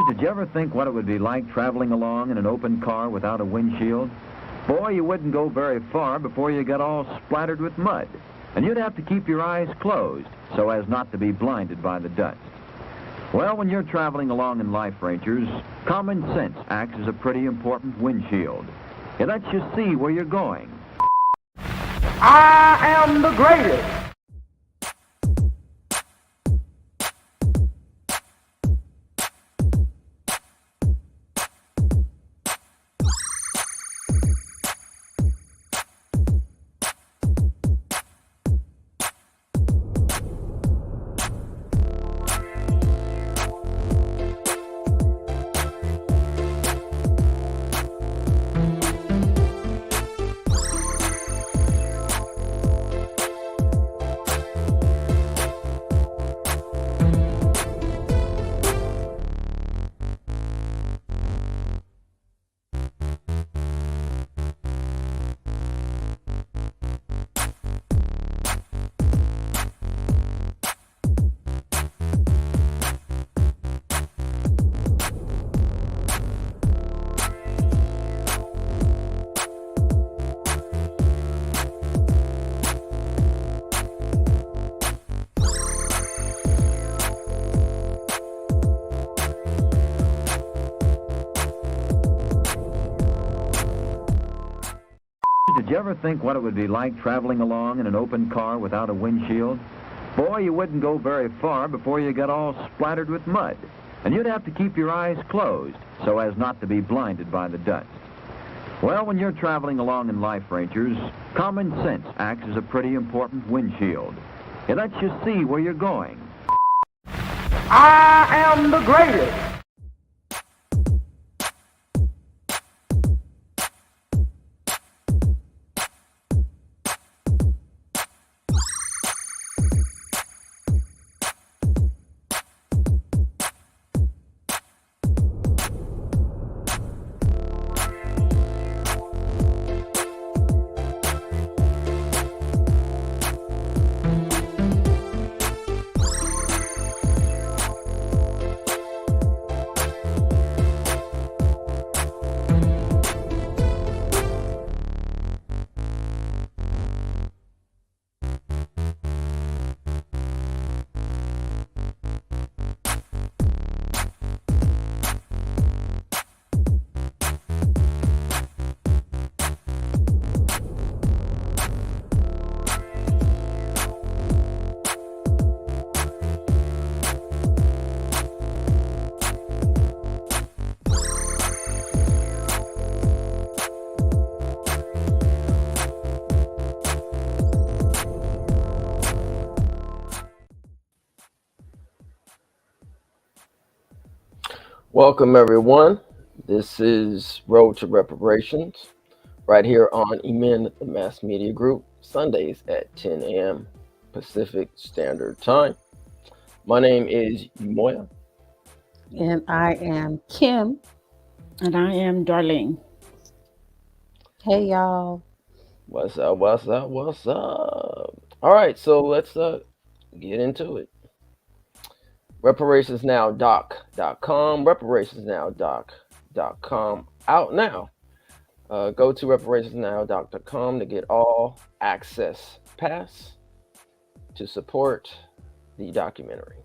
Did you ever think what it would be like traveling along in an open car without a windshield? Boy, you wouldn't go very far before you got all splattered with mud. And you'd have to keep your eyes closed so as not to be blinded by the dust. Well, when you're traveling along in life, Rangers, common sense acts as a pretty important windshield. It lets you see where you're going. I am the greatest. Did you ever think what it would be like traveling along in an open car without a windshield? Boy, you wouldn't go very far before you got all splattered with mud. And you'd have to keep your eyes closed so as not to be blinded by the dust. Well, when you're traveling along in life, Rangers, common sense acts as a pretty important windshield. It lets you see where you're going. I am the greatest. Welcome, everyone. This is Road to Reparations, right here on EMIN, the Mass Media Group, Sundays at 10 a.m. Pacific Standard Time. My name is Umoya. And I am Kim. And I am Darlene. Hey, y'all. What's up? All right, so let's get into it. reparationsnowdoc.com, reparationsnowdoc.com, out now. Go to reparationsnowdoc.com to get all access pass to support the documentary.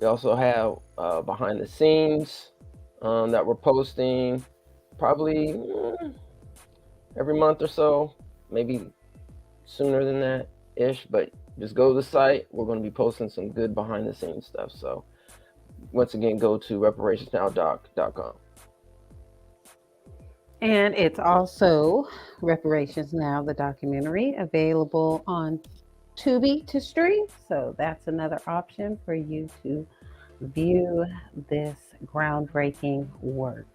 We also have behind the scenes that we're posting probably every month or so, maybe sooner than that ish, but just go to the site. We're going to be posting some good behind the scenes stuff. So once again, go to reparationsnowdoc.com. And it's also Reparations Now, the documentary, available on Tubi to stream. So that's another option for you to view this groundbreaking work.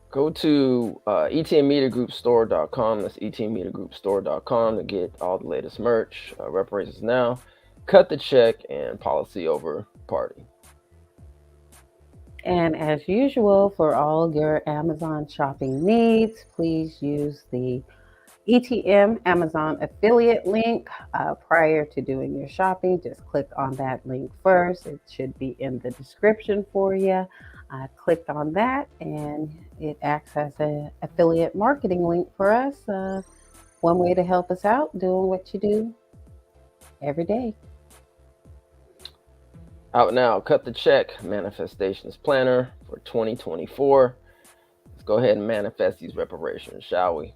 Go to etnmediagroupstore.com. That's etnmediagroupstore.com to get all the latest merch. Reparations Now, cut the check, and policy over party. And as usual, for all your Amazon shopping needs, please use the ETM Amazon affiliate link. Prior to doing your shopping, just click on that link first. It should be in the description for you. I clicked on that and it acts as an affiliate marketing link for us. One way to help us out doing what you do every day. Out now, Cut the Check Manifestations Planner for 2024. Let's go ahead and manifest these reparations, shall we?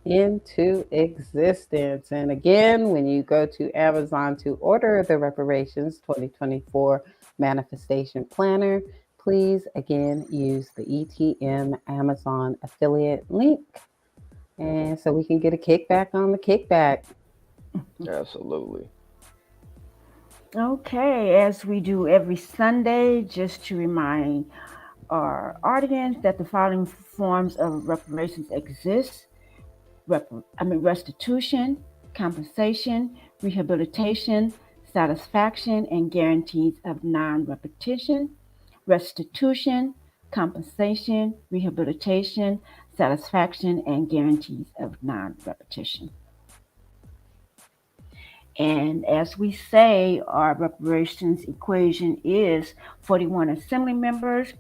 Into existence. And again, when you go to Amazon to order the Reparations 2024 Manifestation Planner, please again use the ETM Amazon affiliate link. And so we can get a kickback on the kickback. Absolutely. Okay, as we do every Sunday, just to remind our audience that the following forms of reparations exist: restitution, compensation, rehabilitation, satisfaction, and guarantees of non-repetition. Restitution, compensation, rehabilitation, satisfaction, and guarantees of non-repetition. And as we say, our reparations equation is 41 assembly members,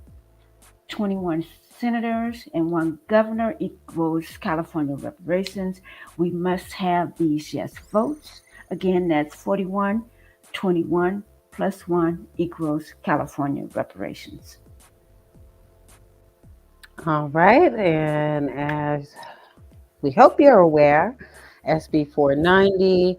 21 senators, and 1 governor equals California reparations. We must have these yes votes. Again, that's 41, 21 plus 1 equals California reparations. All right. And as we hope you're aware, SB 490,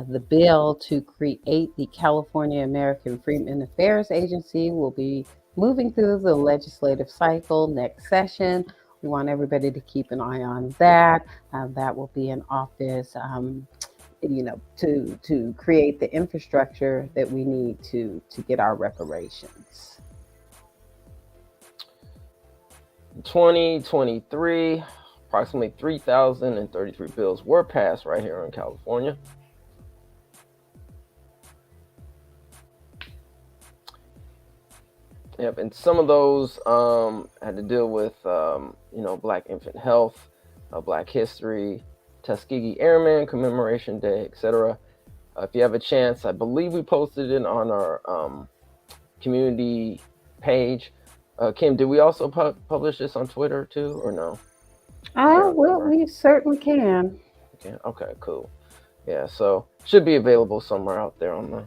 the bill to create the California American Freedmen Affairs Agency, will be moving through the legislative cycle next session. We want everybody to keep an eye on that. That will be in office, to create the infrastructure that we need to get our reparations. 2023, approximately 3,033 bills were passed right here in California. Yep, and some of those had to deal with, Black infant health, Black history, Tuskegee Airmen Commemoration Day, etc. If you have a chance, I believe we posted it on our community page. Kim, did we also publish this on Twitter too, or no? Well, we certainly can. Okay, cool. Yeah, so should be available somewhere out there on the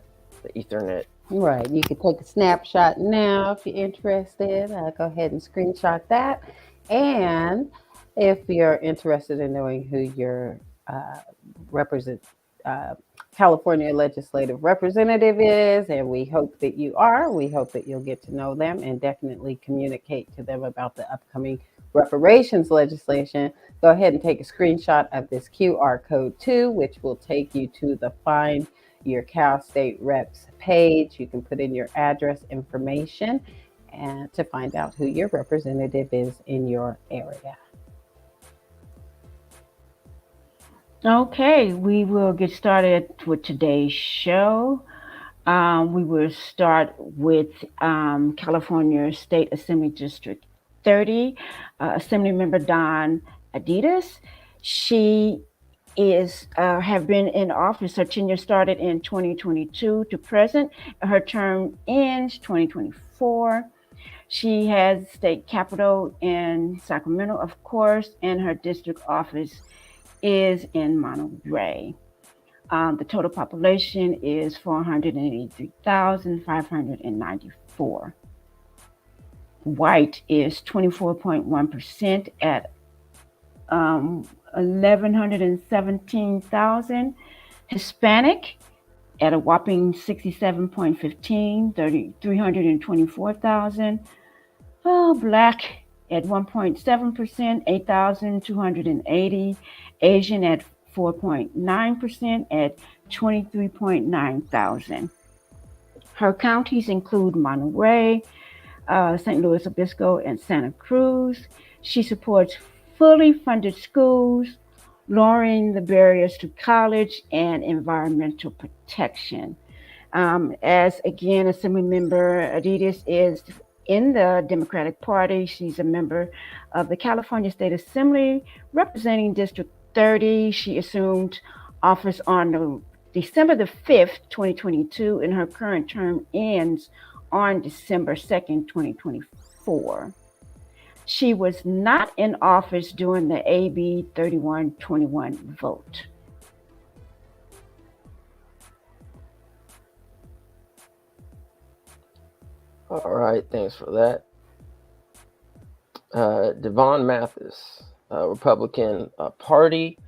Ethernet. Right. You can take a snapshot now if you're interested. Go ahead and screenshot that. And if you're interested in knowing who your California legislative representative is, and we hope that you are, we hope that you'll get to know them and definitely communicate to them about the upcoming reparations legislation. Go ahead and take a screenshot of this QR code too, which will take you to the Find Your Cal State Reps page. You can put in your address information and to find out who your representative is in your area. Okay, we will get started with today's show. We will start with California State Assembly District 30, Assemblymember Dawn Adidas. She have been in office. Her tenure started in 2022 to present. Her term ends 2024. She has state capital in Sacramento, of course, and her district office is in Monterey. The total population is 483,594. White is 24.1% at 1,117,000. Hispanic at a whopping 67.15, 324,000. Black at 1.7%, 8,280. Asian at 4.9% at 23,900. Her counties include Monterey, St. Louis Obispo, and Santa Cruz. She supports fully funded schools, lowering the barriers to college, and environmental protection. As again, Assemblymember Adidas is in the Democratic Party. She's a member of the California State Assembly representing District 30. She assumed office on December the 5th, 2022, and her current term ends on December 2nd, 2024. She was not in office during the AB 3121 vote. All right, thanks for that. Devon Mathis, Republican Party,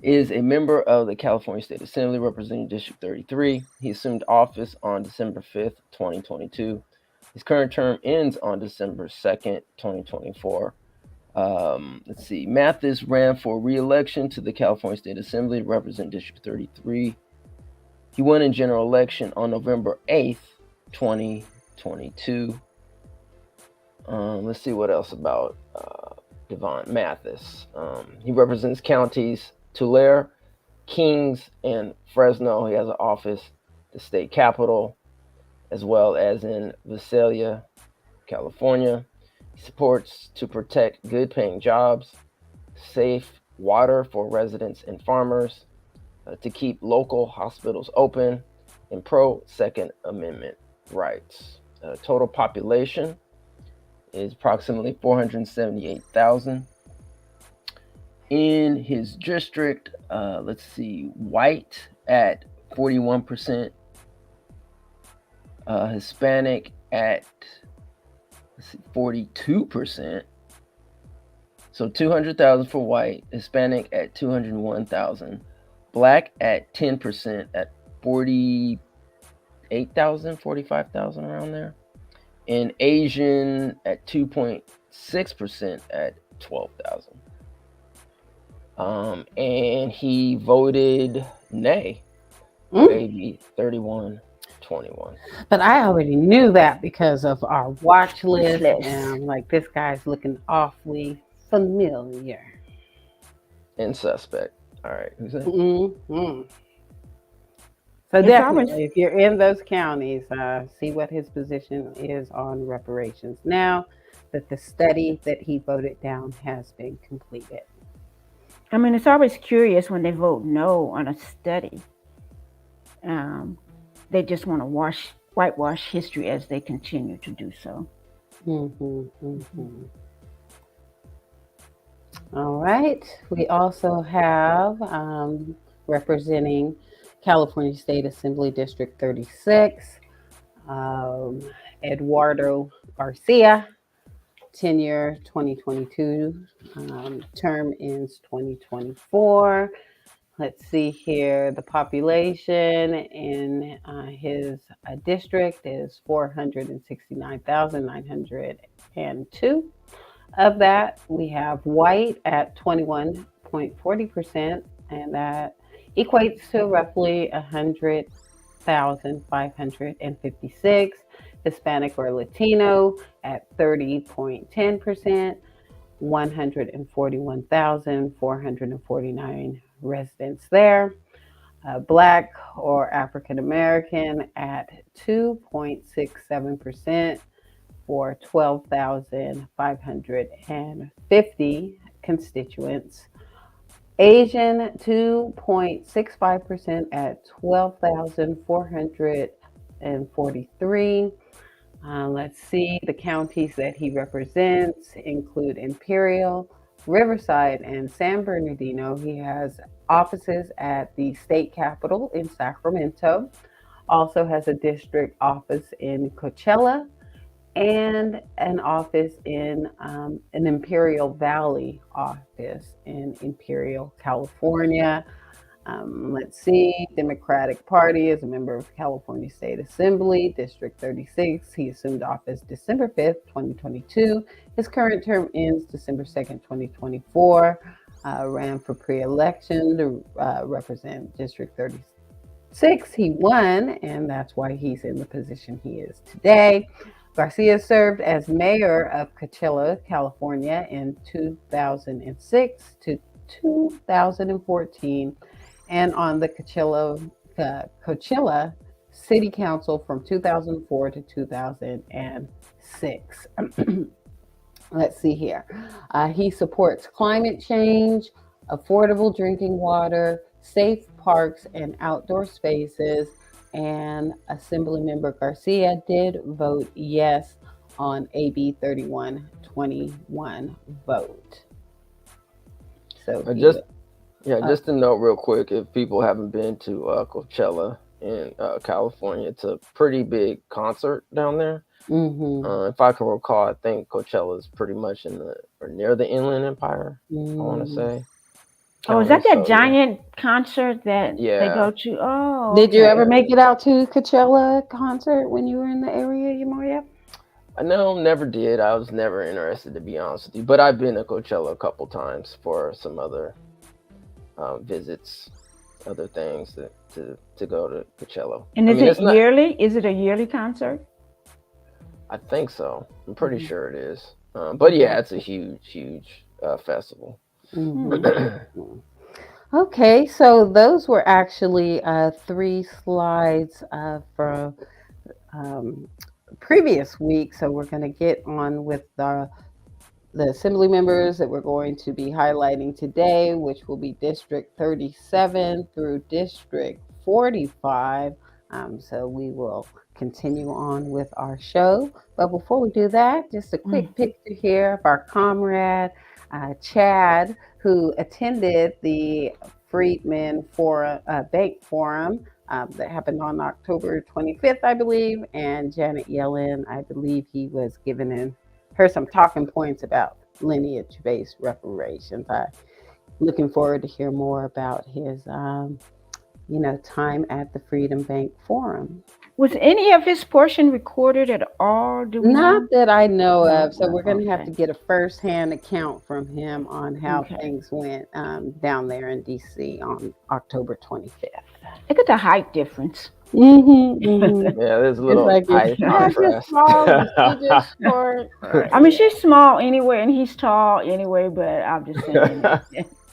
is a member of the California State Assembly representing District 33. He assumed office on December 5th, 2022. His current term ends on December 2nd, 2024. Let's see. Mathis ran for re-election to the California State Assembly to represent District 33. He won in general election on November 8th, 2022. Let's see what else about Devon Mathis. He represents counties Tulare, Kings, and Fresno. He has an office, the state capital, as well as in Visalia, California. He supports to protect good-paying jobs, safe water for residents and farmers, to keep local hospitals open, and pro-Second Amendment rights. Total population is approximately 478,000. In his district, let's see, white at 41%, Hispanic at 42%. So 200,000 for white, Hispanic at 201,000, black at 10% at 48,000, 45,000 around there, and Asian at 2.6% at 12,000. And he voted nay for AB 3121. But I already knew that because of our watch list, and I'm like, this guy's looking awfully familiar. And suspect. All right, who's that? Mm-hmm. So definitely, if you're in those counties, see what his position is on reparations now that the study that he voted down has been completed. I mean, it's always curious when they vote no on a study. They just want to whitewash history as they continue to do so. All right. We also have representing California State Assembly District 36, Eduardo Garcia, tenure 2022, term ends 2024. Let's see here. The population in his district is 469,902. Of that, we have white at 21.40%, and that equates to roughly 100,556. Hispanic or Latino at 30.10%, 141,449 residents there. Black or African American at 2.67% for 12,550 constituents. Asian 2.65% at 12,443. Let's see, the counties that he represents include Imperial, Riverside, and San Bernardino. He has offices at the state capitol in Sacramento, also has a district office in Coachella, and an office in an Imperial Valley office in Imperial, California. Let's see, Democratic Party is a member of California State Assembly, District 36. He assumed office December 5th, 2022. His current term ends December 2nd, 2024. Ran for pre-election to represent District 36. He won, and that's why he's in the position he is today. Garcia served as mayor of Coachella, California in 2006 to 2014. And on the Coachella City Council from 2004 to 2006. Let's see here. He supports climate change, affordable drinking water, safe parks and outdoor spaces. And Assemblymember Garcia did vote yes on AB 3121 vote. So I he just uh, just a note real quick. If people haven't been to Coachella in California, it's a pretty big concert down there. mhm, If I can recall, I think Coachella is pretty much in the or near the Inland Empire. I want to mhm. say Oh, is county. that that So yeah, giant concert that they yeah, go to? Oh, Did you ever okay. make it out to Coachella concert when you were in the area, Yamoria? I know, never did. I was never interested, to be honest with you. But I've been to Coachella a couple times for some other visits, other things to go to Coachella. And I is mean, it it's not. yearly? Is it a yearly concert? I think so. I'm pretty Mhm. sure it is. But yeah, it's a huge festival. Mhm. Hmm. Okay, so those were actually three slides from um, previous week. So we're going to get on with the assembly members that we're going to be highlighting today, which will be District 37 through District 45. So we will continue on with our show. But before we do that, just a quick picture here of our comrade, Chad, who attended the Freedmen Forum, Bank Forum that happened on October 25th, I believe. And Janet Yellen, I believe he was given in heard some talking points about lineage-based reparations. I'm looking forward to hear more about his, time at the Freedom Bank Forum. Was any of his portion recorded at all? Do we Not know? that I know No, of. So no. we're going to have to Okay. get a first-hand account from him on how Okay. things went down there in DC on October 25th. Look at the height difference. Mm-hmm, mm-hmm. Yeah, there's a It's little like, is high she not just contrast. tall? Is she just short? I mean, she's small anyway, and he's tall anyway. But I'm just saying that,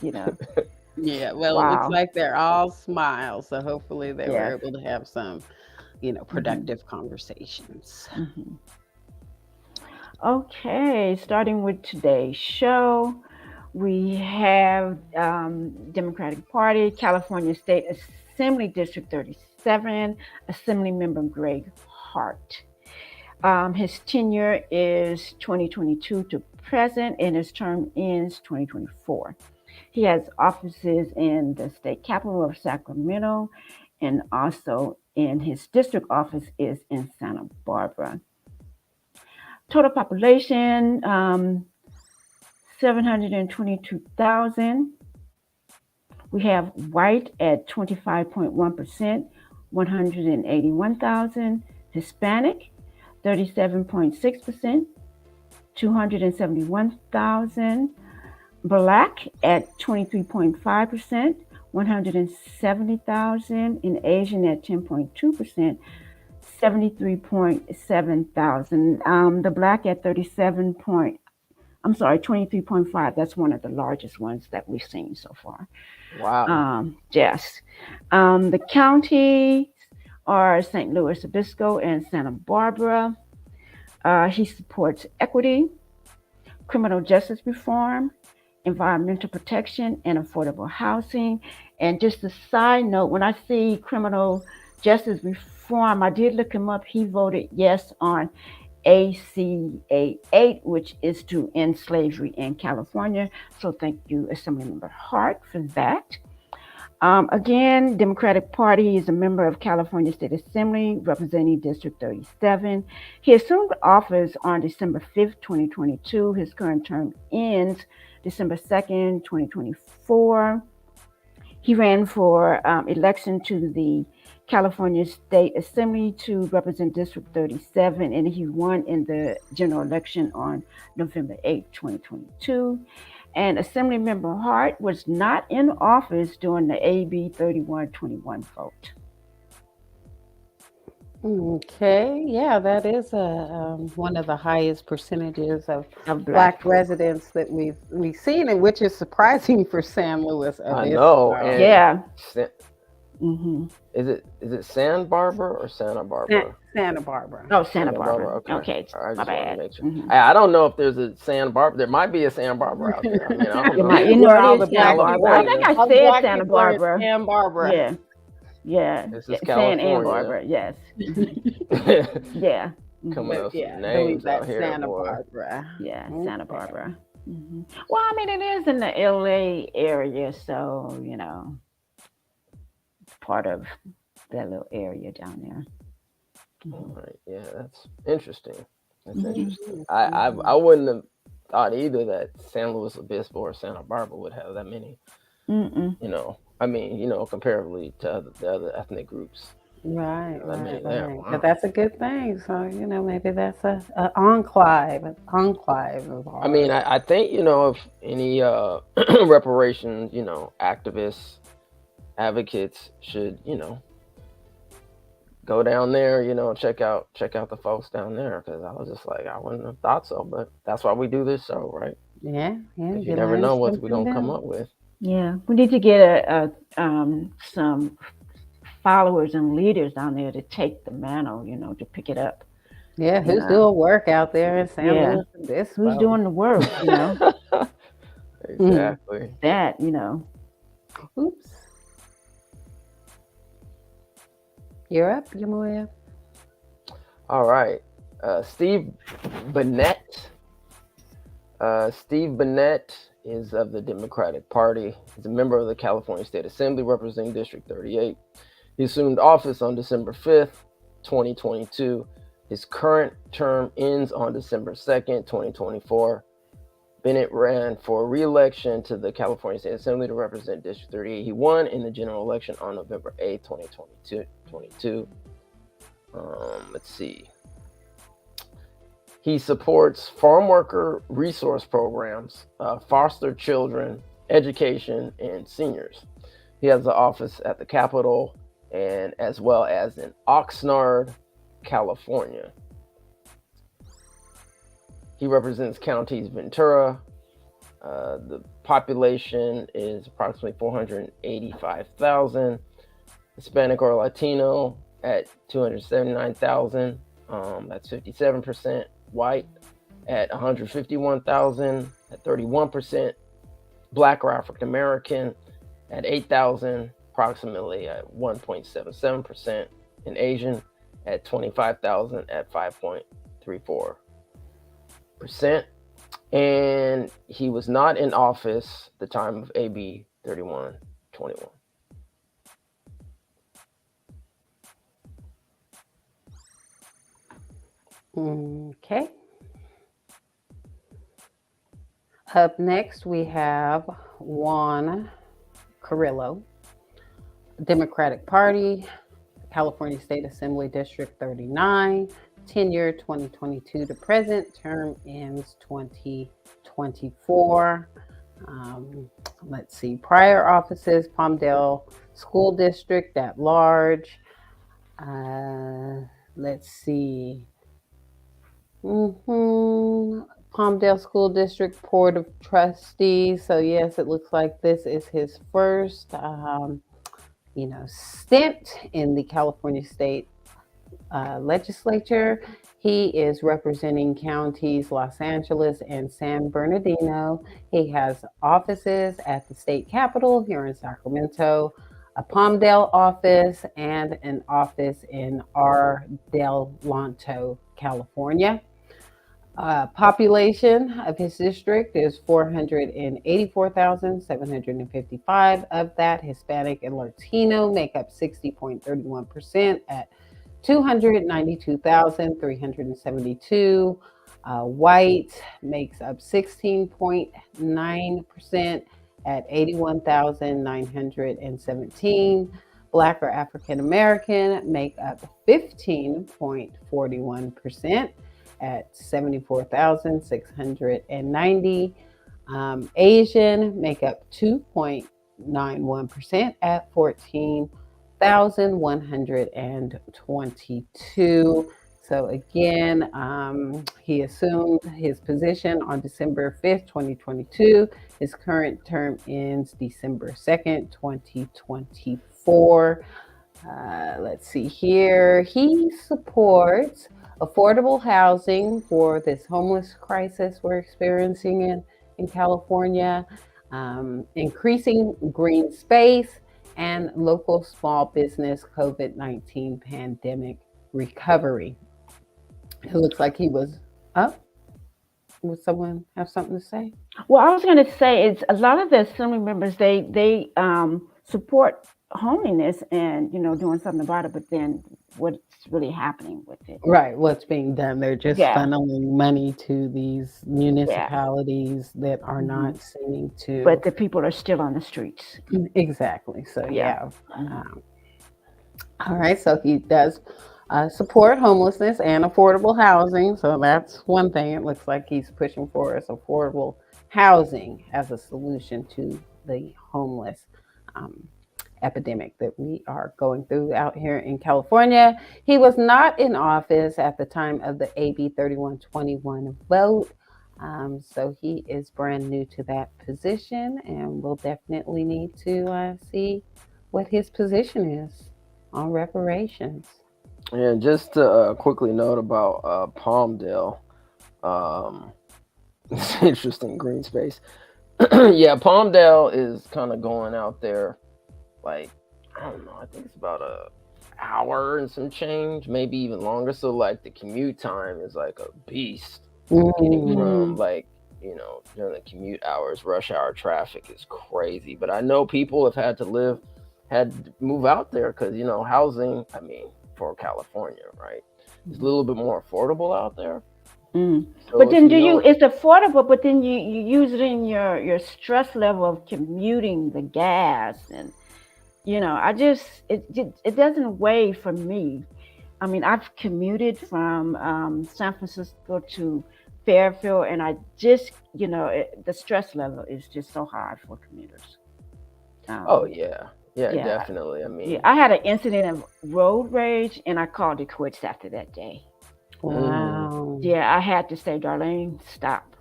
you know. Yeah, well, it looks Wow. like they're all smiles. So hopefully they were Yes. able to have some, productive conversations. Hmm. Okay, starting with today's show, we have Democratic Party, California State Assembly District 37, Assembly Member Greg Hart. His tenure is 2022 to present, and his term ends 2024. He has offices in the state capital of Sacramento, and also in his district office is in Santa Barbara. Total population 722,000. We have white at 25.1%, 181,000. Hispanic 37.6%, 271,000. Black at 23.5%, 170,000. And Asian at 10.2%, 73,700. The black at 23.5. That's one of the largest ones that we've seen so far. Wow. Yes. The counties are St. Louis Obispo and Santa Barbara. He supports equity, criminal justice reform, environmental protection, and affordable housing. And just a side note, when I see criminal justice reform, I did look him up. He voted yes on ACA 8, which is to end slavery in California. So thank you, Assemblymember Hart, for that. Again, Democratic Party is a member of California State Assembly, representing District 37. He assumed office on December 5th, 2022. His current term ends December 2nd, 2024. He ran for election to the California State Assembly to represent District 37, and he won in the general election on November 8th, 2022. And Assemblymember Hart was not in office during the AB 3121 vote. Okay, yeah, that is one of the highest percentages of Of Black folk. residents that we've seen, and which is surprising for San Luis I know, Obispo. and Yeah. Mm-hmm. Is it Santa Barbara or Santa Barbara? Santa Barbara. Oh, Santa Santa Barbara. Barbara. Okay, All right, I my just wanted to bad. make sure. Mm-hmm. I don't know if there's a Santa Barbara. There might be a Santa Barbara out there. I mean, I don't You know. might, you know, Where it all is the Santa black Barbara. people I are. think California. I All the said black Santa people are in Barbara. Santa Barbara. Yeah, yeah. This is Saying Ann California. Barbara. Yes. Yeah. Coming But up some yeah, I believe names out that's here, Santa boy. Barbara. Yeah, Santa Okay. Barbara. Well, I mean, it is in the LA area, so part of that little area down there. All right, yeah, that's interesting. That's Mhm. interesting. I wouldn't have thought either that San Luis Obispo or Santa Barbara would have that many. Mm-mm. I mean, comparatively to the other ethnic groups, Right, that many right, there. right. But Wow. that's a good thing. So, maybe that's a enclave of I mean, ours. I think if any reparations, activists, advocates should go down there, check out the folks down there, because I was just like, I wouldn't have thought so, but that's why we do this show, right? Yeah, Because you you never learn know what we're something gonna come new. up with. Yeah, we need to get some followers and leaders down there to take the mantle, to pick it up. Yeah, You who's know, doing work out there in San yeah, Luis who's Obispo? doing the work? Mhm. Exactly. That. Oops. You're up, Yamoya. All right. Steve Bennett. Steve Bennett is of the Democratic Party. He's a member of the California State Assembly representing District 38. He assumed office on December 5th, 2022. His current term ends on December 2nd, 2024. Bennett ran for re-election to the California State Assembly to represent District 38. He won in the general election on November 8th, 2022. Let's see. He supports farm worker resource programs, foster children, education, and seniors. He has an office at the Capitol and as well as in Oxnard, California. He represents counties Ventura. The population is approximately 485,000. Hispanic or Latino at 279,000. That's 57%. White at 151,000 at 31%. Black or African American at 8,000, approximately at 1.77%. And Asian at 25,000 at 5.34%. And he was not in office at the time of AB 3121. Okay. Up next, we have Juan Carrillo, Democratic Party, California State Assembly District 39, tenure 2022 to present, term ends 2024. Let's see, prior offices, Palmdale School District at large. Let's see. Palmdale School District Board of Trustees. So yes, it looks like this is his first, stint in the California State Legislature. He is representing counties Los Angeles and San Bernardino. He has offices at the state capitol here in Sacramento, a Palmdale office, and an office in Ardelonto, California. Population of his district is 484,755. Of that, Hispanic and Latino make up 60.31% at 292,372. White makes up 16.9% at 81,917. Black or African American make up 15.41% at 74,690. Asian make up 2.91% at 14,122. So again, he assumed his position on December 5th, 2022. His current term ends December 2nd, 2024. Let's see here. He supports affordable housing for this homeless crisis we're experiencing in California, increasing green space, and local small business COVID-19 pandemic recovery. It looks like he was up. Would someone have something to say? Well, I was going to say it's a lot of the assembly members they support homelessness and doing something about it, but then what's really happening with it? Right, what's being done? They're just Yeah. funneling money to these Yeah. municipalities that are Mhm. not seeming to. But the people are still on the streets. Exactly. So Yeah. yeah. All right. So he does support homelessness and affordable housing. So that's one thing. It looks like he's pushing for is affordable housing as a solution to the homeless um, epidemic that we are going through out here in California. He was not in office at the time of the AB 3121 vote. So he is brand new to that position, and we'll definitely need to see what his position is on reparations. And just to quickly note about Palmdale, it's interesting green space. Yeah, Palmdale is kind of going out there, like, I don't know, I think it's about a hour and some change, maybe even longer. So like the commute time is like a beast. Getting from like during the commute hours, rush hour traffic is crazy. But I know people have had to move out there because housing. I mean, for California, right? It's a little bit more affordable out there. Mm. So But then if it's affordable, but then you use it in your stress level of commuting, the gas, and it doesn't weigh for me. I mean, I've commuted from San Francisco to Fairfield, and I just the stress level is just so high for commuters. Oh yeah, yeah. definitely. I mean, Yeah, I had an incident of road rage, and I called it quits after that day. Wow. Yeah, I had to say, Darlene, stop.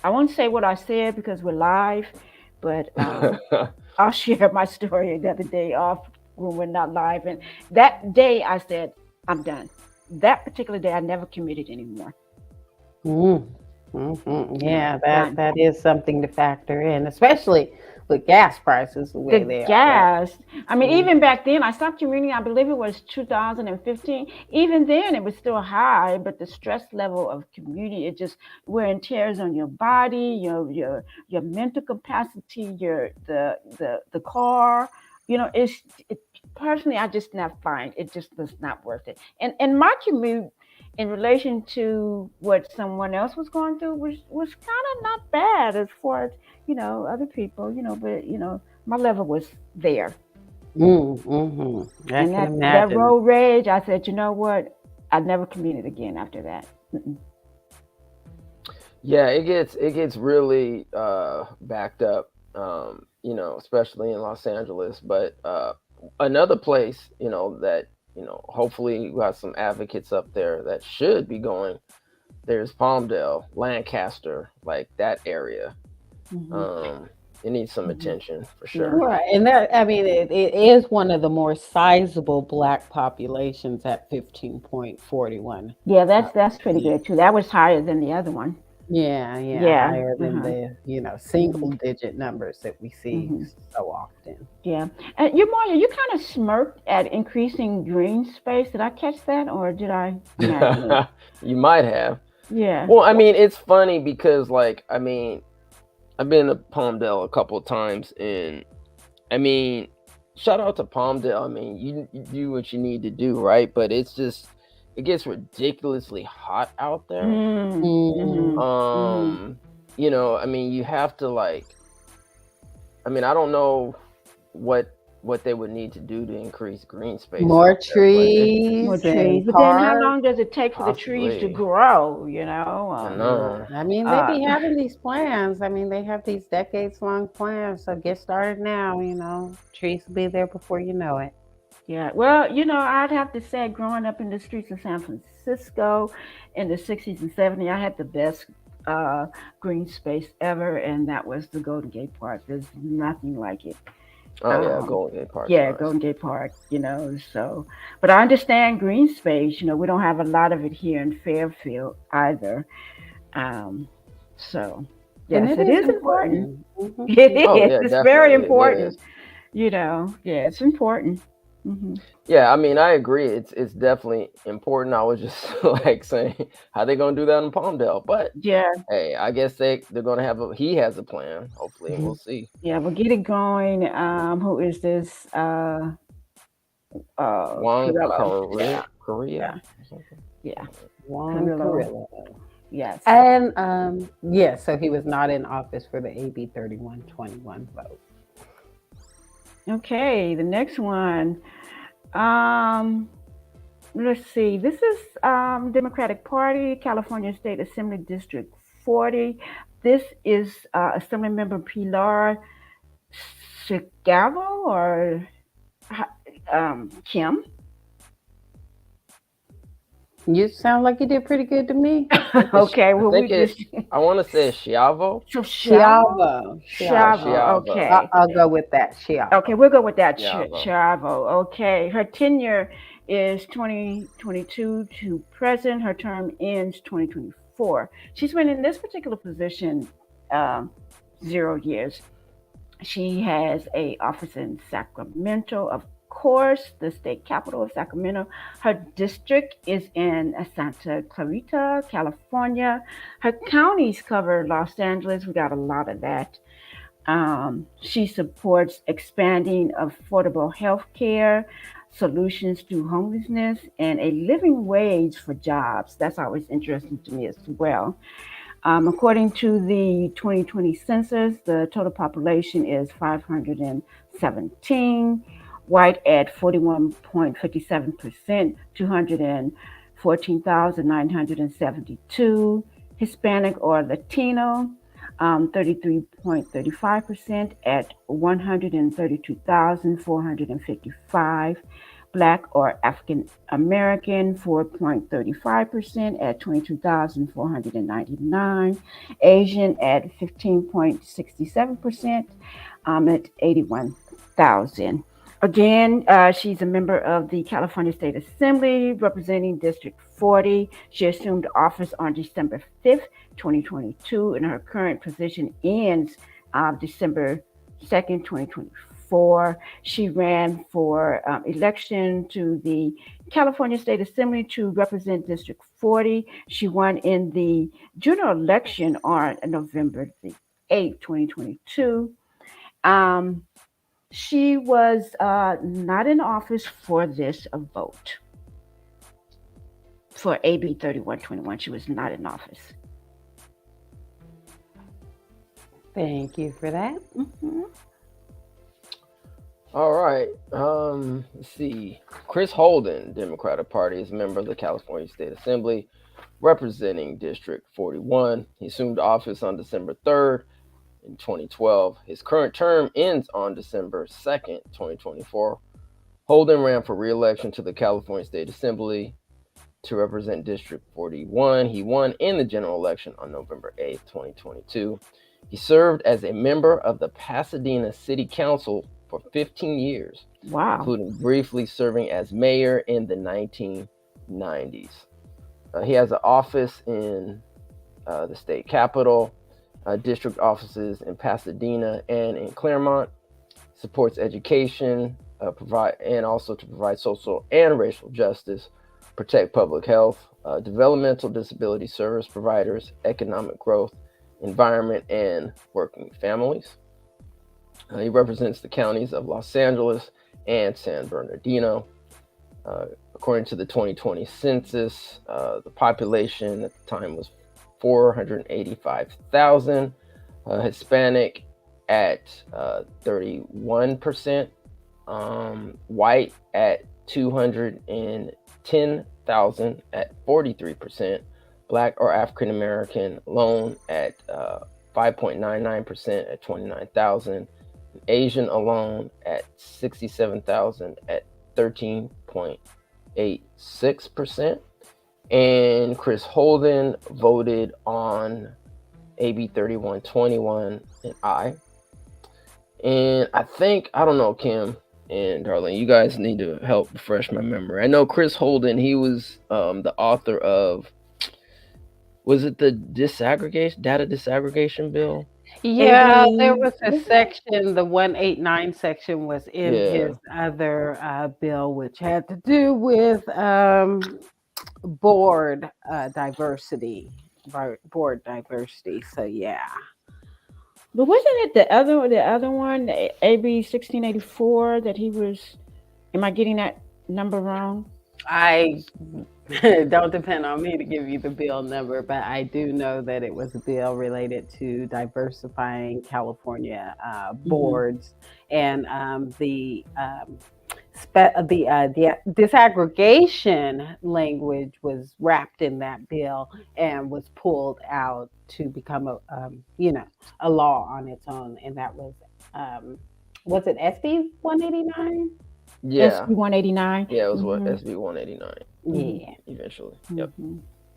I won't say what I said because we're live, but I'll share my story the other day off when we're not live. And that day I said, I'm done. That particular day, I never commuted anymore. Yeah, Done. that is something to factor in, especially with gas prices the way they are. Gas. I mean, even back then, I stopped commuting. I believe it was 2015. Even then, it was still high, but the stress level of commuting, it just wear and tears on your body, your mental capacity, the car. Personally, I just not find it just was not worth it. And my commute, in relation to what someone else was going through, was kind of not bad as far as other people, but my level was there. I And can that imagine. road rage, I said, you know what? I never commuted again after that. Yeah, it gets really backed up, especially in Los Angeles. But another place, that hopefully we got some advocates up there that should be going. There's Palmdale, Lancaster, like that area. It needs some attention for sure. Right, and that, I mean, it is one of the more sizable Black populations at 15.41. Yeah, that's pretty good too. That was higher than the other one. Yeah, higher than the single digit numbers that we see so often. Yeah, and Maria, you kind of smirked at increasing green space. Did I catch that, or did I imagine it? You might have. Yeah. Well, I mean, it's funny because, like, I mean, I've been to Palmdale a couple of times, and I mean, shout out to Palmdale. I mean, you do what you need to do, right? But it gets ridiculously hot out there. I mean, you have to I don't know what they would need to do to increase green space. More trees. But then how long does it take for the trees to grow? I know. I mean, they be having these plans. I mean, they have these decades-long plans. So get started now. Trees will be there before you know it. Yeah. Well, I'd have to say, growing up in the streets of San Francisco in the 60s and 70s, I had the best uh, green space ever, and that was the Golden Gate Park. There's nothing like it. Oh yeah, Um, Golden Gate Park's yeah, nice. Golden Gate Park, so, but I understand green space, we don't have a lot of it here in Fairfield either. Um, so, And yes, it it is is important. important. Hmm. It Oh is. yeah, It's very definitely it important. is. Yeah, it's important. Hmm. Yeah, I mean, I agree. It's definitely important. I was just like saying, how they gonna do that in Palmdale? But Yeah, hey, I guess they're gonna have he has a plan, hopefully, and we'll see. yeah, we'll get it going. Who is this? Juan Carrillo. Korea, Yeah, Korea yeah, or something. yeah. Juan Carrillo. Carrillo. Yes. And yeah, so he was not in office for the AB 3121 vote. Okay, the next one. Um, let's see. This is Democratic Party, California State Assembly District 40. This is Assembly Member Pilar Chigavo or Kim. You sound like you did pretty good to me. It's, Okay, I well we think just I want to say Chiavo. so Chavo. Chiavo. Chavo. Chiavo. Okay. I'll go with that. Okay, Chiavo. we'll go with that. Chiavo. Chavo. Okay, her tenure is 2022 to present. Her term ends 2024. She's been in this particular position 0 years. She has a office in Sacramento, of course, the state capital of Sacramento. Her district is in Santa Clarita, California. Her counties cover Los Angeles. We got a lot of that. She supports expanding affordable health care, solutions to homelessness, and a living wage for jobs. That's always interesting to me as well. According to the 2020 census, the total population is 517, white at 41.57%, 214,972, Hispanic or Latino, 33.35% at 132,455. Black or African American, 4.35% at 22,499. Asian at 15.67%, at 81,000. Again, she's a member of the California State Assembly representing District 40. She assumed office on December 5th, 2022, and her current position ends December 2nd, 2024. She ran for election to the California State Assembly to represent District 40. She won in the general election on November the 8th, 2022. She was not in office for this vote. For AB 3121, she was not in office. Thank you for that. Mm-hmm. All right. Let's see. Chris Holden, Democratic Party, is a member of the California State Assembly, representing District 41. He assumed office on December 3rd in 2012. His current term ends on December 2nd, 2024. Holden ran for re-election to the California State Assembly to represent District 41. He won in the general election on November 8th, 2022. He served as a member of the Pasadena City Council for 15 years, Wow. including briefly serving as mayor in the 1990s. He has an office in the state capitol, district offices in Pasadena and in Claremont, supports education, also to provide social and racial justice, protect public health, developmental disability service providers, economic growth, environment, and working families. He represents the counties of Los Angeles and San Bernardino. According to the 2020 census, the population at the time was 485,000. Hispanic at 31%. White at 210,000 at 43%. Black or African American alone at 5.99% at 29,000. Asian alone at 67,000 at 13.86%. And Chris Holden voted on AB 3121 and I. And I don't know, Kim and Darlene, you guys need to help refresh my memory. I know Chris Holden, he was the author of, was it the data disaggregation bill? Yeah, there AB, was a section, the 189 section was in his other bill, which had to do with board diversity. Board diversity. So yeah. but wasn't it the other one, AB 1684, that he was? Am I getting that number wrong? I don't depend on me to give you the bill number, but I do know that it was a bill related to diversifying California boards, and the disaggregation language was wrapped in that bill and was pulled out to become a law on its own, and that was it SB 189? Yeah. SB 189. Yeah, it was what, SB 189. Yeah. Eventually. Yep.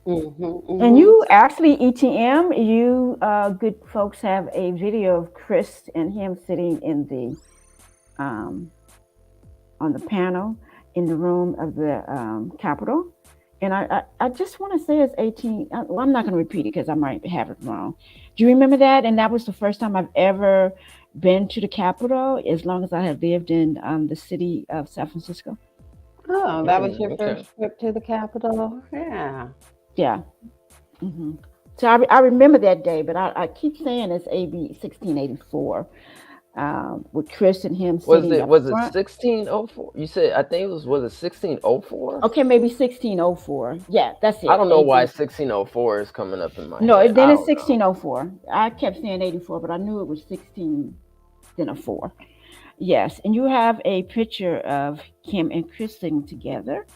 And you actually, ETM, you good folks have a video of Chris and him sitting in the on the panel in the room of the Capitol. And I just want to say it's 18. Well, I'm not going to repeat it because I might have it wrong. Do you remember that? And that was the first time I've ever been to the Capitol, as long as I have lived in the city of San Francisco. Oh, that was your first trip to the Capitol? Yeah. Yeah. So I remember that day, but I keep saying it's AB 1684. With Chris and him sitting Was it front. 1604? You said, I think it was it 1604? Okay, maybe 1604. Yeah, that's it. I don't know why 1604 is coming up in my No, head. then it's 1604. I kept saying 84, but I knew it was 16, then a 4. Yes, and you have a picture of Kim and Chris sitting together.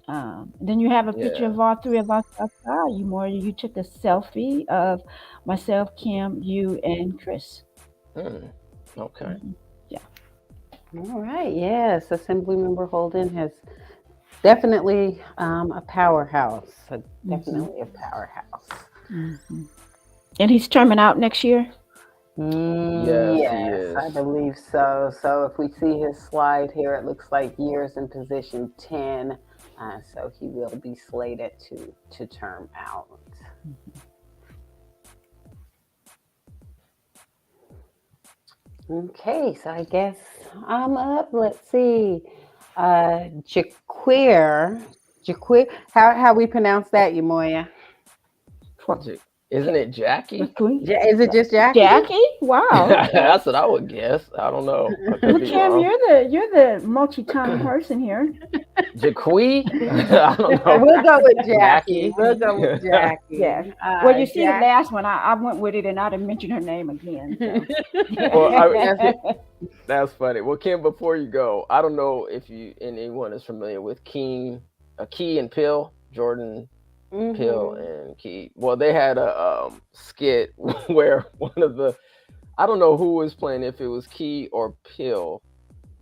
Then you have a picture of all three of us outside. You took a selfie of myself, Kim, you, and Chris. Okay. Yeah. All right. Yes, Assemblymember Holden has definitely a powerhouse. Definitely a powerhouse. And he's terming out next year? Yes, he is. I believe so. So if we see his slide here, it looks like years in position 10. So he will be slated to term out. Okay, so I guess I'm up. Let's see. Jaquir. How we pronounce that, Yamoya? Isn't it Jackie? Is it just Jackie? Jackie? Wow. That's what I would guess. I don't know. Well, Kim, you're the multi-tongue person here. Jaqui? I don't know. We'll go with Jackie. We'll go with Jackie. Yeah. Well, you see the last one. I went with it, and I didn't mention her name again. So. Well, that's funny. Well, Kim, before you go, I don't know if anyone is familiar with Key and Peele, Jordan Peele and Key. Well, they had a skit where I don't know who was playing, if it was Key or Peele.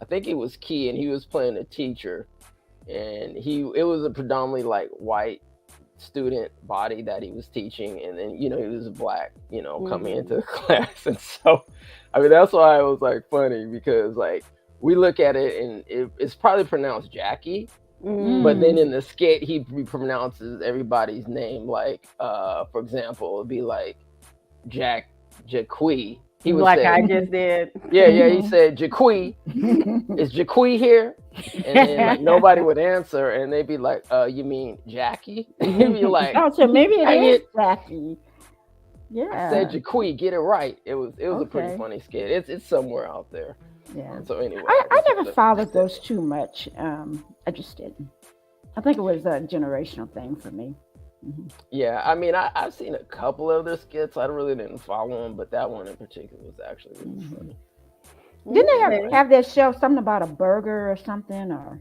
I think it was Key, and he was playing a teacher, and it was a predominantly like white student body that he was teaching, and then he was black, coming into the class. And so I mean, that's why it was like funny, because like we look at it and it's probably pronounced Jackie. But then in the skit, he pronounces everybody's name. Like, for example, it'd be like Jaqui. He would say, I just did. Yeah. He said, Jaqui, is Jaqui here? And then like nobody would answer, and they'd be like, you mean Jackie? He'd be like, oh, so maybe it is Jackie. Yeah. I said Jaqui, get it right. It was a pretty funny skit. It's somewhere out there. Yeah. So anyway, I never followed those too much. I just didn't. I think it was a generational thing for me. Yeah, I mean, I've seen a couple of their skits. I really didn't follow them, but that one in particular was actually really funny. Didn't they have that show something about a burger or something, or?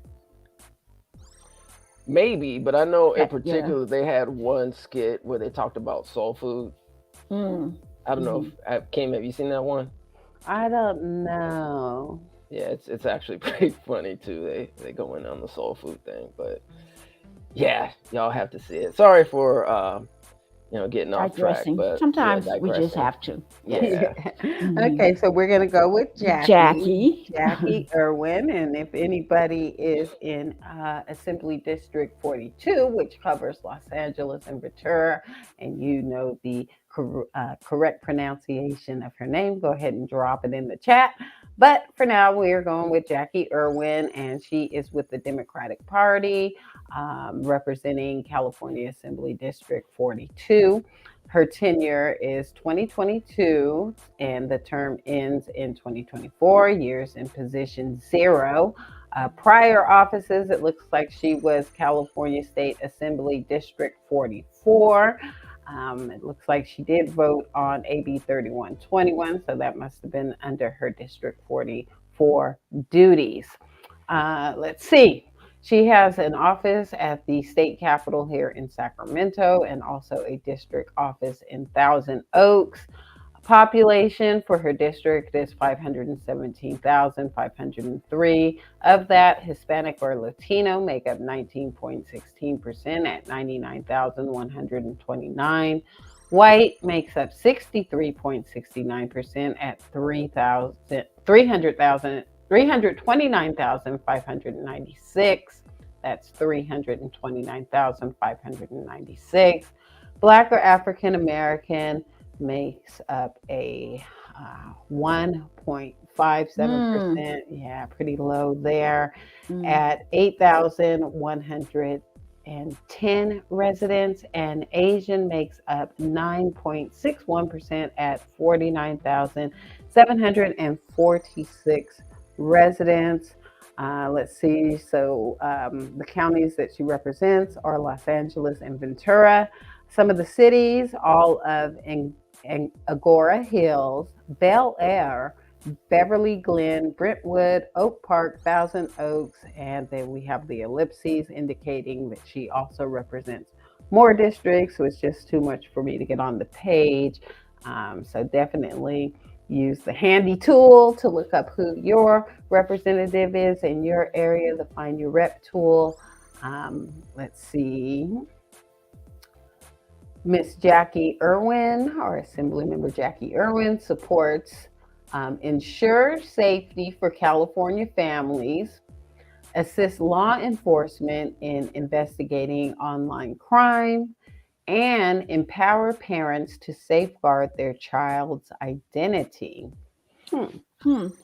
Maybe, but I know in particular they had one skit where they talked about soul food. I don't know. Kim, have you seen that one? I don't know. Yeah, it's actually pretty funny too. They go in on the soul food thing, but yeah, y'all have to see it. Sorry for getting off track, Digressing. but yeah, Sometimes we just digressing. have to. Yes. Yeah. Mhm. Okay, so we're going to go with Jackie. Jackie Irwin. And if anybody is in Assembly District 42, which covers Los Angeles and Ventura, and you know the correct pronunciation of her name, go ahead and drop it in the chat. But for now, we are going with Jackie Irwin, and she is with the Democratic Party, representing California Assembly District 42. Her tenure is 2022, and the term ends in 2024, years in position 0. Prior offices, it looks like she was California State Assembly District 44. It looks like she did vote on AB 3121, so that must have been under her District 44 duties. Let's see. She has an office at the state capitol here in Sacramento and also a district office in Thousand Oaks. Population for her district is 517,503. Of that, Hispanic or Latino make up 19.16% at 99,129. White makes up 63.69% at 329,596. That's 329,596. Black or African American makes up a 1.57%. Yeah, pretty low there at 8,110 residents. And Asian makes up 9.61% at 49,746 residents. Let's see. So the counties that she represents are Los Angeles and Ventura. Some of the cities, all of Agora Hills, Bel Air, Beverly Glen, Brentwood, Oak Park, Thousand Oaks, and then we have the ellipses indicating that she also represents more districts. So it's just too much for me to get on the page. So definitely use the handy tool to look up who your representative is in your area, the Find Your Rep tool. Let's see. Miss Jackie Irwin, or Assemblymember Jackie Irwin, supports ensure safety for California families, assist law enforcement in investigating online crime, and empower parents to safeguard their child's identity.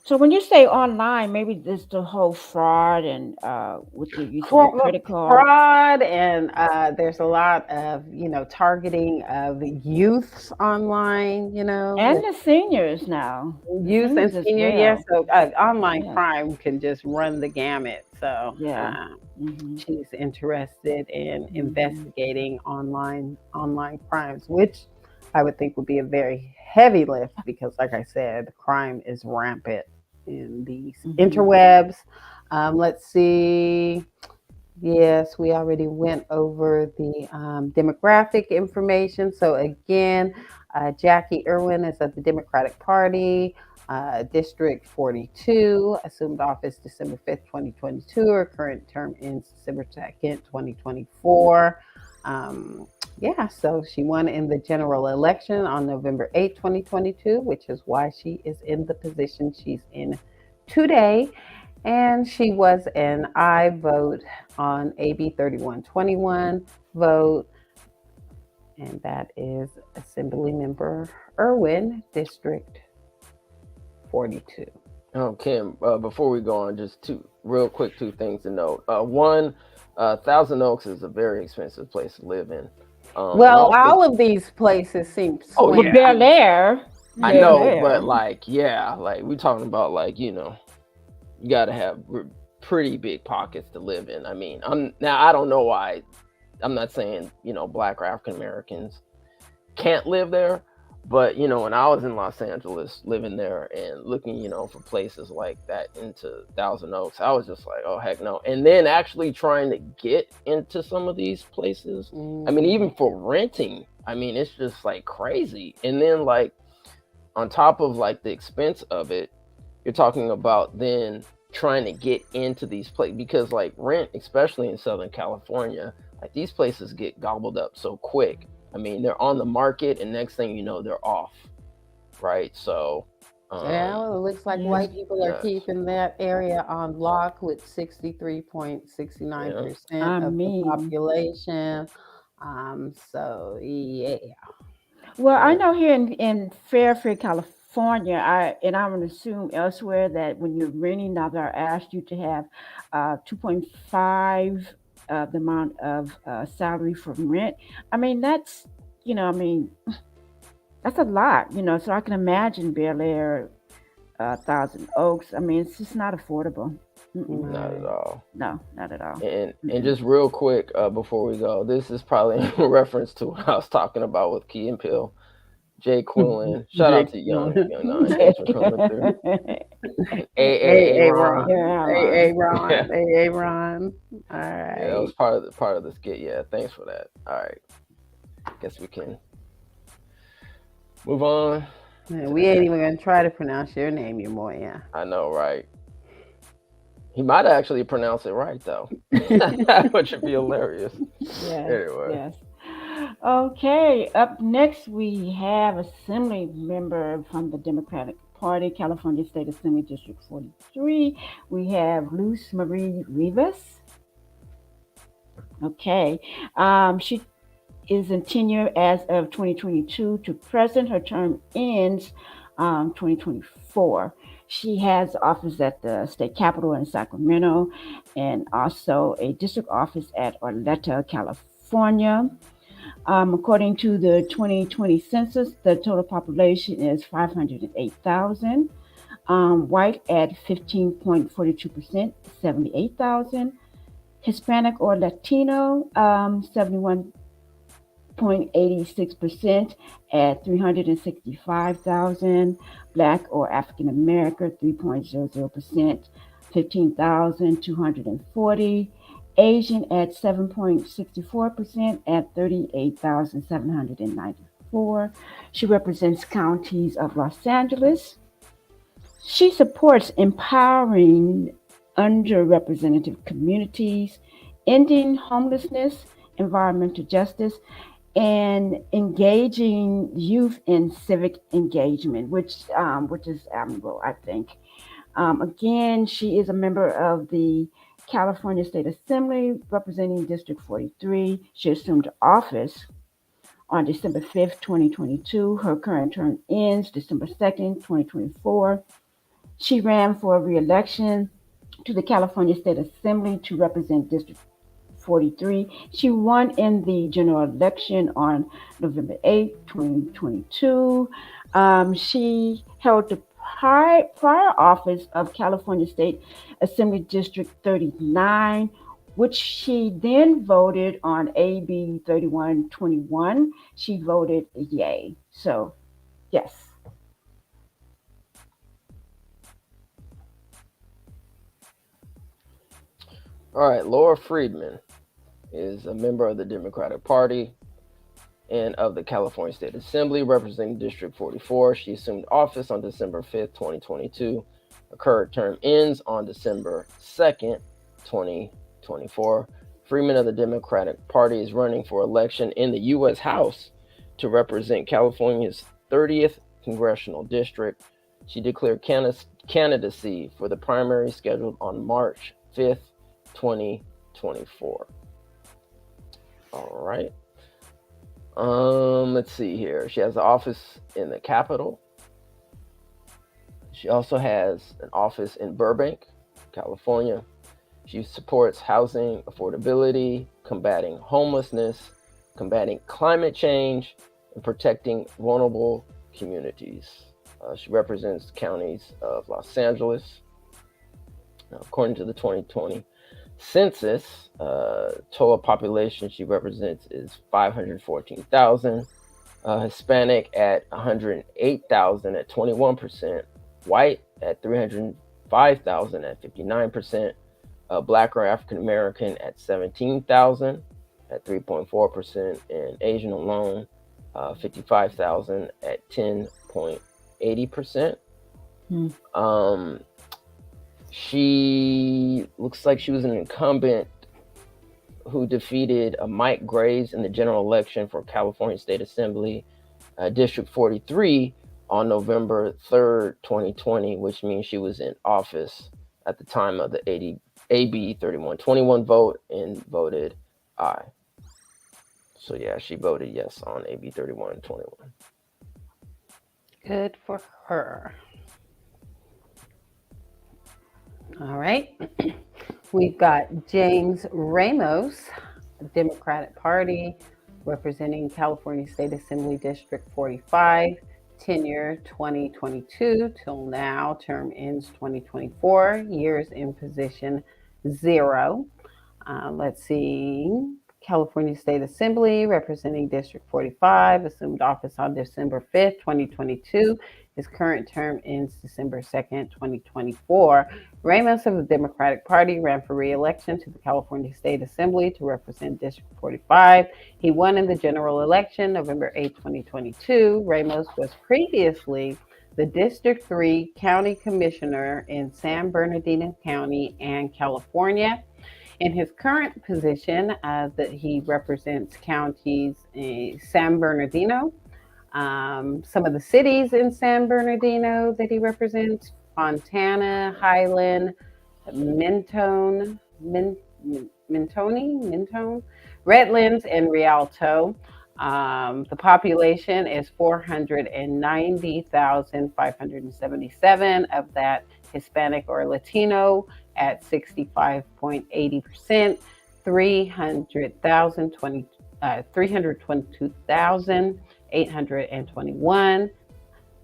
So when you say online, maybe this the whole fraud and with the use of your credit card. Fraud, and there's a lot of targeting of youths online, And the seniors now. youth and Seniors as senior. well. Yes, so online Yeah. crime can just run the gamut. So Yeah. Mhm. she's interested in investigating online crimes, which I would think would be a very heavy lift because, like I said, crime is rampant in these interwebs. Let's see. Yes, we already went over the demographic information. So again, Jackie Irwin is of the Democratic Party, District 42, assumed office December 5th, 2022. Her current term ends December 2nd, 2024. Yeah, so she won in the general election on November 8th, 2022, which is why she is in the position she's in today. And she was an aye vote on AB 3121 vote. And that is Assemblymember Irwin, District 42. Oh, Kim, before we go on, just two things to note. One, Thousand Oaks is a very expensive place to live in. Well, all of these places seem Oh, Well, yeah. Bel Air. I Bel know, Air. but like we're talking about you got to have pretty big pockets to live in. I mean, I don't know why. I'm not saying Black or African Americans can't live there, but when I was in Los Angeles, living there and looking, for places like that into Thousand Oaks, I was just like, oh heck no. And then actually trying to get into some of these places, I mean, even for renting, I mean, it's just like crazy. And then on top of the expense of it, you're talking about then trying to get into these places, because like rent, especially in Southern California, like these places get gobbled up so quick. I mean, they're on the market, and next thing you know, they're off, right? So, Well, it looks like Yeah. white people are yes, keeping that area on lock with yeah, 63.69% I of the mean, population. So yeah. well, I yeah, know here in Fairfield, California, I would assume elsewhere that when you're renting, now they're asked you to have 2.5 the amount of salary from rent. I mean, I mean, that's a lot, so I can imagine Bel Air, Thousand Oaks. I mean, it's just not affordable. Mm-mm. not at Right. all. No, not at all. And Mm-mm. just real quick, before we go, this is probably in reference to what I was talking about with Key and Pill. Jay Quillen, shout out Jake. to Young Nine. Thanks for coming through. And AAA Hey, Ron. Ron. Yeah, Hey, Ron. Yeah, Ron. Hey, Ron. All yeah, that was right. part of the skit. Yeah, thanks for that. All right, guess we can move on Yeah, to the we ain't next. even gonna try to pronounce your name anymore, yeah. I know, right? He might actually pronounce it right though, which would be hilarious. Yes, Anyway, yes. Okay, up next we have Assembly member from the Democratic Party, California State Assembly District 43. We have Luz Marie Rivas. Okay, she is in tenure as of 2022 to present. Her term ends 2024. She has office at the state capitol in Sacramento and also a district office at Arleta, California. According to the 2020 census, the total population is 508,000. White at 15.42%, 78,000. Hispanic or Latino, 71.86% at 365,000. Black or African American, 3.00%, 15,240. Asian at 7.64% at 38,794. She represents counties of Los Angeles. She supports empowering underrepresented communities, ending homelessness, environmental justice, and engaging youth in civic engagement, which is admirable, I think. Again, she is a member of the California State Assembly representing District 43. She assumed office on December 5th, 2022. Her current term ends December 2nd, 2024. She ran for re-election to the California State Assembly to represent District 43. She won in the general election on November 8th, 2022. She held the prior office of California State Assembly District 39, which she then voted on AB 3121. She voted yay. So, yes. all right. Laura Friedman is a member of the Democratic Party and of the California State Assembly representing District 44. She assumed office on December 5th, 2022. Her current term ends on December 2nd, 2024. Freeman of the Democratic Party is running for election in the U.S. House to represent California's 30th congressional district. She declared candidacy for the primary scheduled on March 5th, 2024. All right. Let's see here. She has an office in the Capitol. She also has an office in Burbank, California. She supports housing affordability, combating homelessness, combating climate change, and protecting vulnerable communities. She represents counties of Los Angeles. Now, according to the 2020 census, total population she represents is 514,000. Hispanic at 108,000 at 21%. White at 305,000 at 59%. Black or African American at 17,000 at 3.4%. And Asian alone, 55,000 at 10.80%. Hmm. She looks like she was an incumbent who defeated Mike Graves in the general election for California State Assembly, District 43, on November 3rd, 2020, which means she was in office at the time of the AB 3121 vote and voted aye. So yeah, she voted yes on AB 3121. Good for her. All right. We've got James Ramos, Democratic Party, representing California State Assembly District 45, tenure 2022 till now, term ends 2024, years in position 0. Let's see. California State Assembly, representing District 45, assumed office on December 5th, 2022. His current term ends December 2nd, 2024. Ramos of the Democratic Party ran for re-election to the California State Assembly to represent District 45. He won in the general election November 8, 2022. Ramos was previously the District 3 County Commissioner in San Bernardino County and California. In his current position, that he represents counties San Bernardino, some of the cities in San Bernardino that he represents: Fontana, Highland, Mentone, Redlands, and Rialto. The population is 490,577. Of that, Hispanic or Latino at 65.80%, 322,821.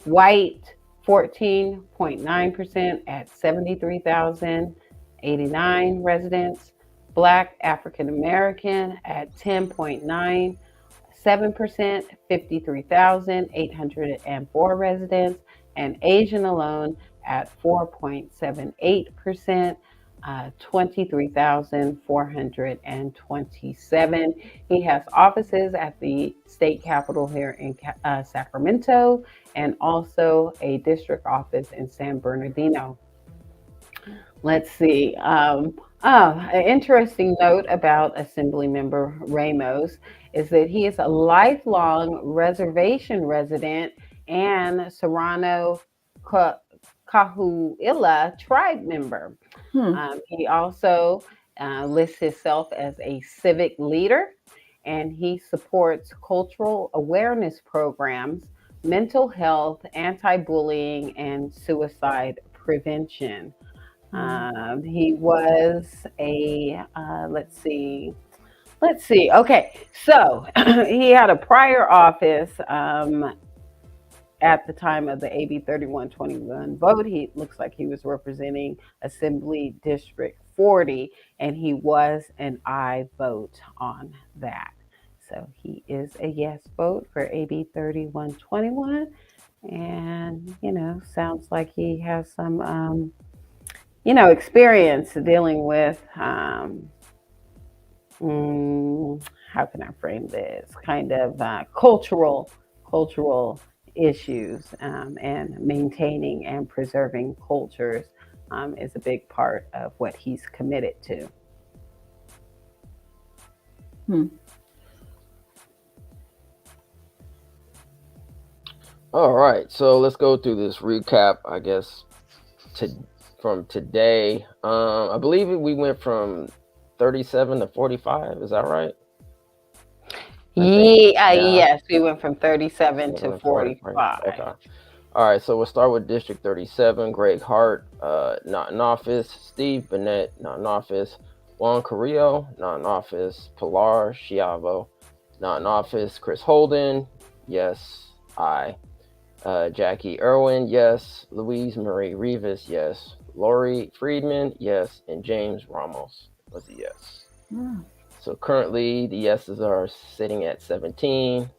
White, 14.9% at 73,089 residents. Black African American at 10.97%, 53,804 residents. And Asian alone at 4.78%, 23,427. He has offices at the state capitol here in Sacramento, and also a district office in San Bernardino. Let's see. An interesting note about Assemblymember Ramos is that he is a lifelong reservation resident and Serrano Cahuilla tribe member. He also lists himself as a civic leader, and he supports cultural awareness programs, mental health, anti-bullying, and suicide prevention. He was a, let's see. Okay, so he had a prior office at the time of the AB 3121 vote. He looks like he was representing Assembly District 40, and he was an aye vote on that. So he is a yes vote for AB 3121. And, sounds like he has some, experience dealing with, how can I frame this? Kind of cultural issues, and maintaining and preserving cultures is a big part of what he's committed to. All right, so let's go through this recap, I guess, from today. I believe we went from 37 to 45. Is that right? Yes, we went from 37 to 45. Okay. All right, so we'll start with District 37. Greg Hart, not in office. Steve Bennett, not in office. Juan Carrillo, not in office. Pilar Schiavo, not in office. Chris Holden, yes, aye. Jackie Irwin, yes. Louise Marie Rivas, yes. Lori Friedman, yes. And James Ramos was a yes. So currently the yeses are sitting at 17,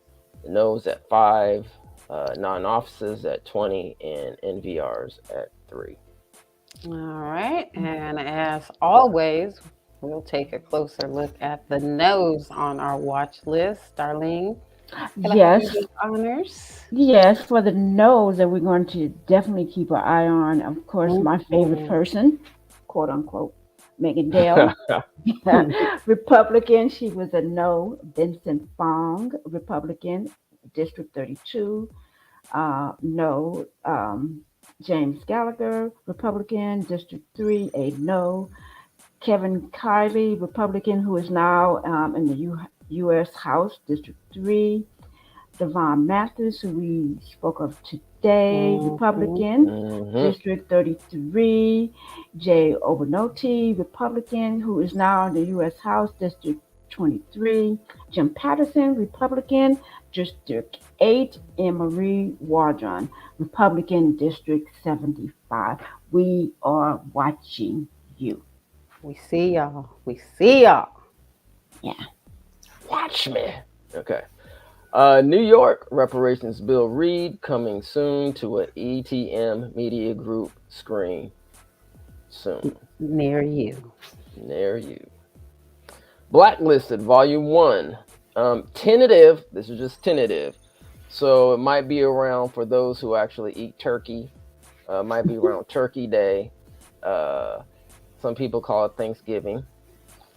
the noes at 5, non-offices at 20, and NVRs at 3. All right, and as always, we'll take a closer look at the noes on our watch list. Darlene, Can I have you Yes, do honors? yes, for the no's that we're going to definitely keep our eye on. Of course, my favorite Mhm. person, quote unquote, Megan Dale. Republican, she was a no. Vincent Fong, Republican, District 32. No. James Gallagher, Republican, District 3, a no. Kevin Kiley, Republican, who is now in the U.S. House, District 3. Devon Mathis, who we spoke of today, Mhm. Republican, Hmm. District 33. Jay Obanoti, Republican, who is now in the U.S. House, District 23. Jim Patterson, Republican, District 8. And Marie Wardron, Republican, District 75. We are watching you. We see y'all. We see y'all. Yeah. Watch me. Okay. New York reparations bill read coming soon to a ETM Media Group screen soon Near you. near you. Blacklisted Volume 1. Tentative. This is just tentative. So it might be around for those who actually eat turkey. Might be around Turkey Day. Uh, some people call it Thanksgiving.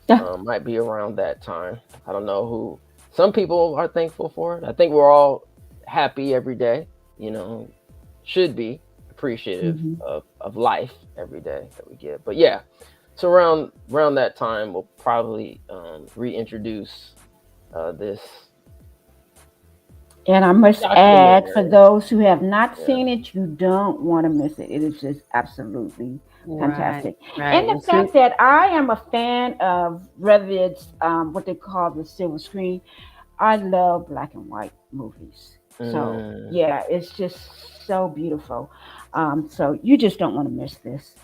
Might be around that time. I don't know who. Some people are thankful for it. I think we're all happy every day. You know, should be appreciative Mhm. of life every day that we get. But yeah, so around that time, we'll probably reintroduce this And I must add, for documentary. those who have not Yeah. seen it, you don't want to miss it. It is just absolutely Right. fantastic. Right. And the And since fact that I am a fan of, whether it's what they call the silver screen, I love black and white movies. So, Mm, yeah, it's just so beautiful. So, you just don't want to miss this.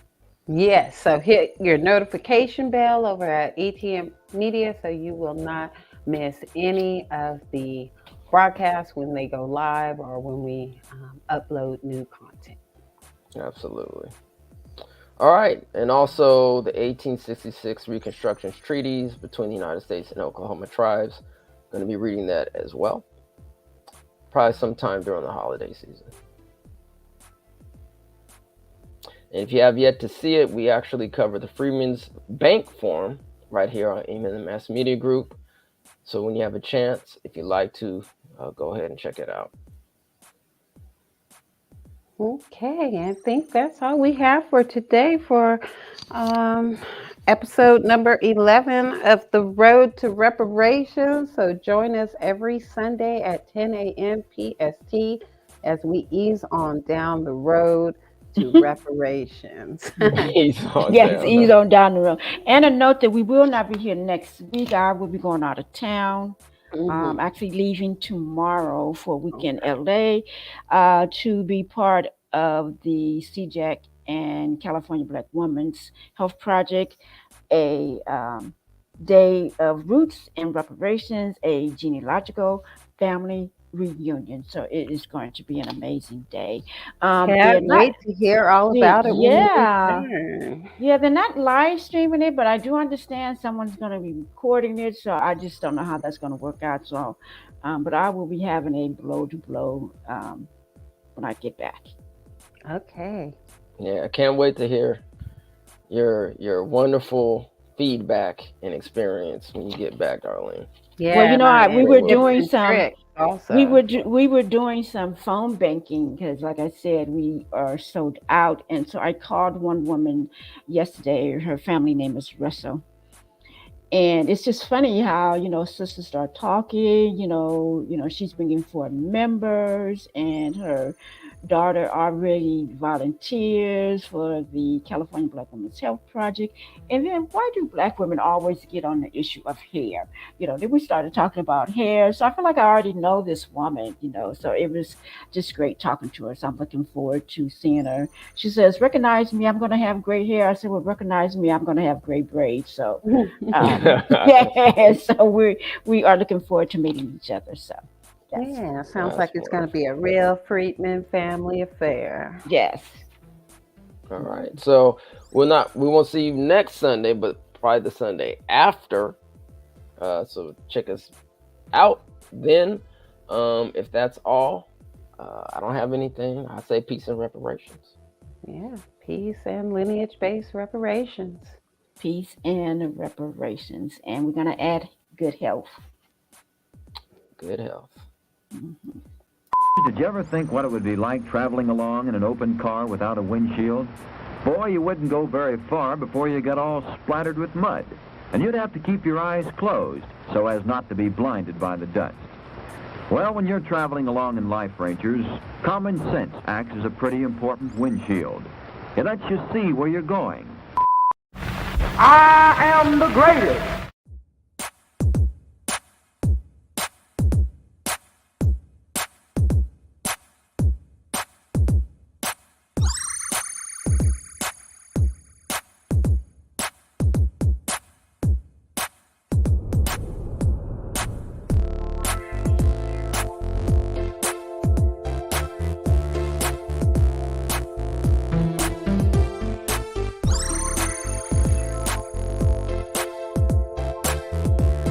yes, so hit your notification bell over at ETM Media so you will not miss any of the broadcasts when they go live or when we upload new content. absolutely. All right, and also the 1866 Reconstruction Treaties between the United States and Oklahoma tribes. Going to be reading that as well, probably sometime during the holiday season. And if you have yet to see it, we actually cover the Freedmen's Bank Forum right here on Amen Mass Media Group. So when you have a chance, if you'd like to, go ahead and check it out. Okay, I think that's all we have for today for um, episode number 11 of The Road to Reparations. So join us every Sunday at 10 a.m. PST as we ease on down the road to reparations. Mhm. He's on Yes, down. ease on down the road. And a note that we will not be here next week. I will be going out of town. Mhm. Actually leaving tomorrow for a week in Okay. LA to be part of the CJAC and California Black Women's Health Project, a day of roots and reparations, a genealogical family reunion. So it is going to be an amazing day. They're Can't not, wait to hear all about it when you yeah. return. Yeah, they're not live streaming it, but I do understand someone's going to be recording it. So I just don't know how that's going to work out. So, but I will be having a blow to blow when I get back. Okay. Yeah, I can't wait to hear your wonderful feedback and experience when you get back, Darlene. Well, Yeah, and, I, we and were Really. tips doing and some. tricks also. We were doing some phone banking because, like I said, we are sold out, and so I called one woman yesterday. Her family name is Russell, and it's just funny how sisters start talking. She's bringing forward members, and her daughter already volunteers for the California Black Women's Health Project. And then why do Black women always get on the issue of hair? Then we started talking about hair, so I feel like I already know this woman. So it was just great talking to her. So I'm looking forward to seeing her. She says, "Recognize me, I'm going to have gray hair." I said, "Well, recognize me, I'm going to have gray braids." So yeah, so we are looking forward to meeting each other. So that's Yeah, sounds That's like it's going to be wonderful. a real Friedman family affair. yes. All right. So we won't see you next Sunday, but probably the Sunday after. So check us out then. If that's all, I don't have anything. I say peace and reparations. Yeah, peace and lineage-based reparations. Peace and reparations. And we're going to add good health. Good health. Did you ever think what it would be like traveling along in an open car without a windshield? Boy, you wouldn't go very far before you got all splattered with mud. And you'd have to keep your eyes closed so as not to be blinded by the dust. Well, when you're traveling along in life, Rangers, common sense acts as a pretty important windshield. It lets you see where you're going. I am the greatest.